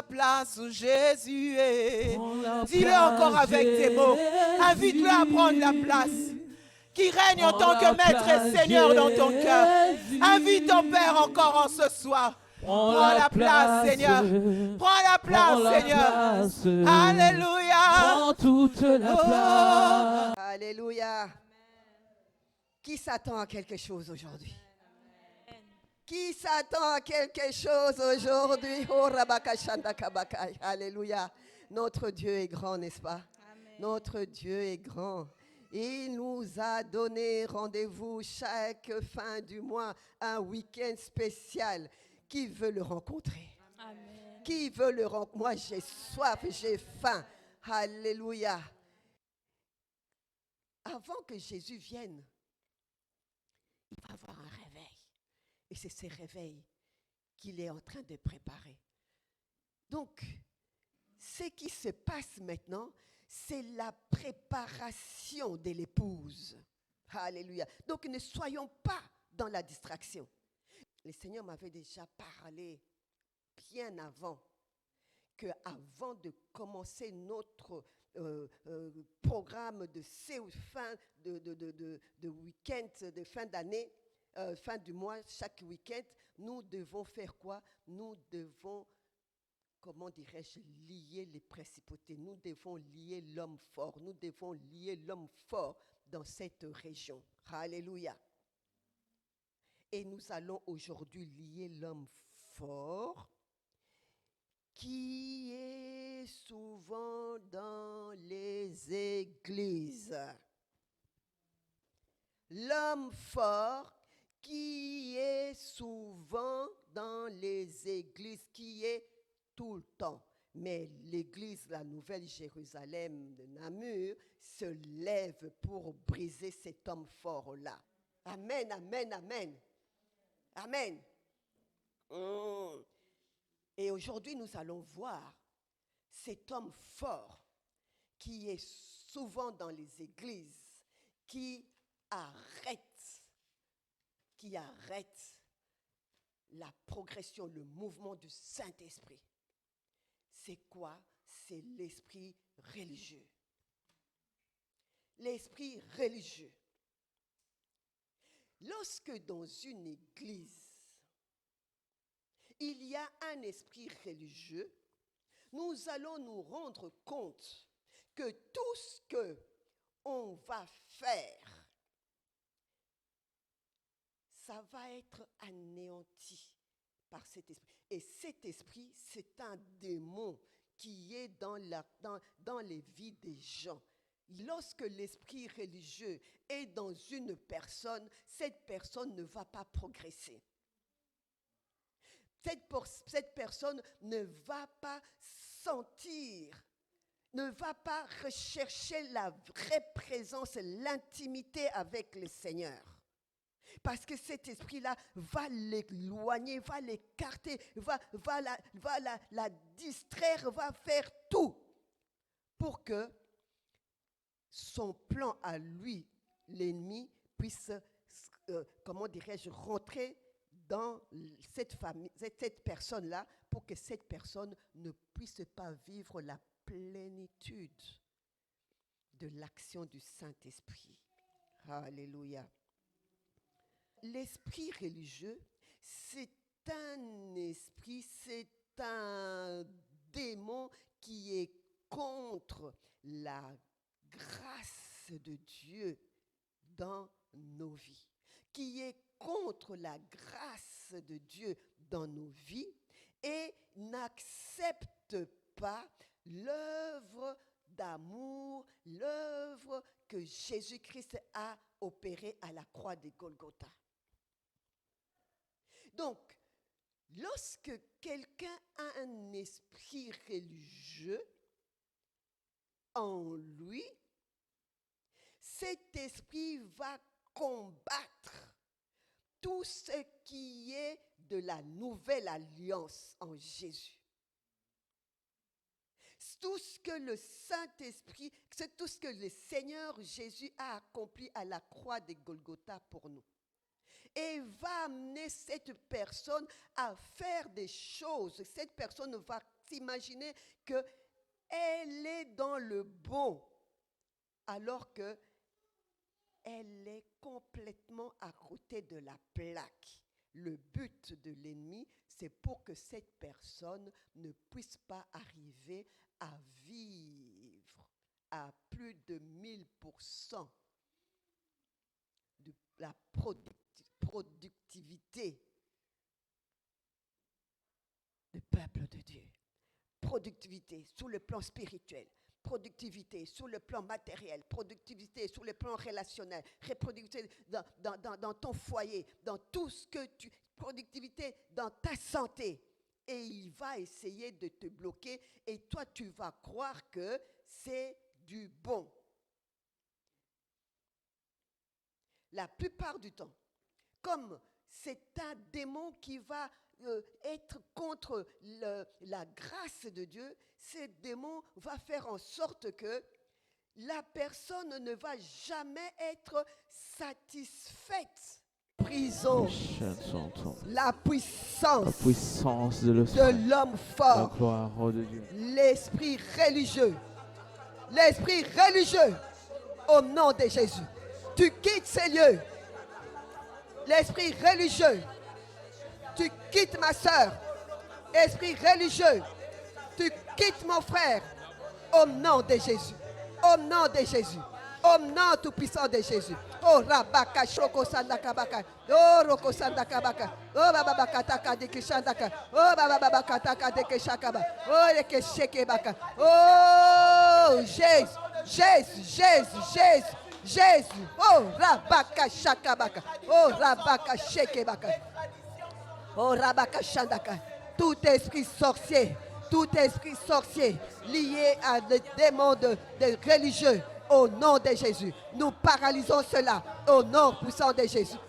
place où Jésus est. Dis-le encore avec tes mots. Invite-le à prendre la place. Qui règne en tant que maître et seigneur dans ton cœur. Invite ton Père encore en ce soir. Prends la place, Seigneur. Prends la place, Seigneur. Alléluia. Prends toute la place. Alléluia. Qui s'attend à quelque chose aujourd'hui? Qui s'attend à quelque chose aujourd'hui? Oh, Rabakashanda Kabakai. Alléluia. Notre Dieu est grand, n'est-ce pas? Amen. Notre Dieu est grand. Il nous a donné rendez-vous chaque fin du mois, un week-end spécial. Qui veut le rencontrer? Amen. Qui veut le rencontrer? Moi, j'ai soif, j'ai faim. Alléluia. Avant que Jésus vienne, il va avoir un réveil. Et c'est ce réveil qu'il est en train de préparer. Donc, ce qui se passe maintenant, c'est la préparation de l'épouse. Alléluia. Donc, ne soyons pas dans la distraction. Le Seigneur m'avait déjà parlé bien avant de commencer notre programme de fin de week-end, de fin d'année, fin du mois, chaque week-end, nous devons faire quoi? Nous devons, comment dirais-je, lier les principautés. Nous devons lier l'homme fort. Nous devons lier l'homme fort dans cette région. Alléluia. Et nous allons aujourd'hui lier l'homme fort qui est souvent dans les églises. L'homme fort qui est souvent dans les églises, qui est tout le temps. Mais l'église, la Nouvelle Jérusalem de Namur, se lève pour briser cet homme fort-là. Amen, amen, amen. Amen. Et aujourd'hui, nous allons voir cet homme fort qui est souvent dans les églises, qui arrête la progression, le mouvement du Saint-Esprit. C'est quoi? C'est l'esprit religieux. L'esprit religieux. Lorsque dans une église, il y a un esprit religieux, nous allons nous rendre compte que tout ce qu'on va faire, ça va être anéanti par cet esprit. Et cet esprit, c'est un démon qui est dans les vies des gens. Lorsque l'esprit religieux est dans une personne, cette personne ne va pas progresser. Cette personne ne va pas sentir, ne va pas rechercher la vraie présence, l'intimité avec le Seigneur. Parce que cet esprit-là va l'éloigner, va l'écarter, va la distraire, va faire tout pour que son plan à lui, l'ennemi, puisse, rentrer dans cette personne-là pour que cette personne ne puisse pas vivre la plénitude de l'action du Saint-Esprit. Alléluia. L'esprit religieux, c'est un esprit, c'est un démon qui est contre la grâce de Dieu dans nos vies, qui est contre la grâce de Dieu dans nos vies et n'accepte pas l'œuvre d'amour, l'œuvre que Jésus-Christ a opérée à la croix de Golgotha. Donc, lorsque quelqu'un a un esprit religieux en lui, cet esprit va combattre tout ce qui est de la nouvelle alliance en Jésus. Tout ce que le Saint-Esprit, c'est tout ce que le Seigneur Jésus a accompli à la croix de Golgotha pour nous. et va amener cette personne à faire des choses. Cette personne va s'imaginer qu'elle est dans le bon, alors qu'elle est complètement à côté de la plaque. Le but de l'ennemi, c'est pour que cette personne ne puisse pas arriver à vivre à plus de 1000% de la productivité du peuple de Dieu. Productivité sur le plan spirituel, productivité sur le plan matériel, productivité sur le plan relationnel, productivité dans ton foyer, dans tout ce que tu... productivité dans ta santé. Et il va essayer de te bloquer et toi tu vas croire que c'est du bon. La plupart du temps, comme c'est un démon qui va être contre la grâce de Dieu, ce démon va faire en sorte que la personne ne va jamais être satisfaite. Prison, la puissance de l'homme fort, la gloire de Dieu. l'esprit religieux, au nom de Jésus. Tu quittes ces lieux. L'esprit religieux, tu quittes ma soeur. Esprit religieux, tu quittes mon frère. Au nom de Jésus. Au nom de Jésus. Au nom tout puissant de Jésus. Oh Rabaka Shoko Sandakabaka. Oh Roko Sandakabaka. Oh Babaka Taka de Kishandaka. Oh Babaka Taka de Kishakaba. Oh Rekeshekebaka. Oh Jésus. Jésus. Oh Rabaka Shakabaka. Oh Rabaka Shekebaka. Oh Rabaka Shandaka. Tout esprit sorcier lié à des démons de religieux, au nom de Jésus, nous paralysons cela au nom puissant de Jésus.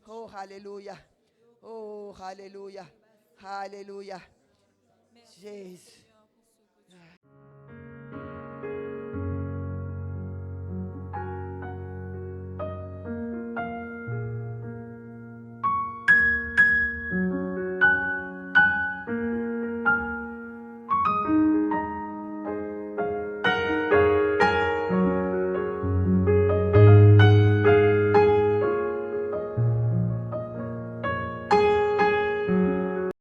Oh, alléluia. Oh, alléluia. Alléluia. Jésus.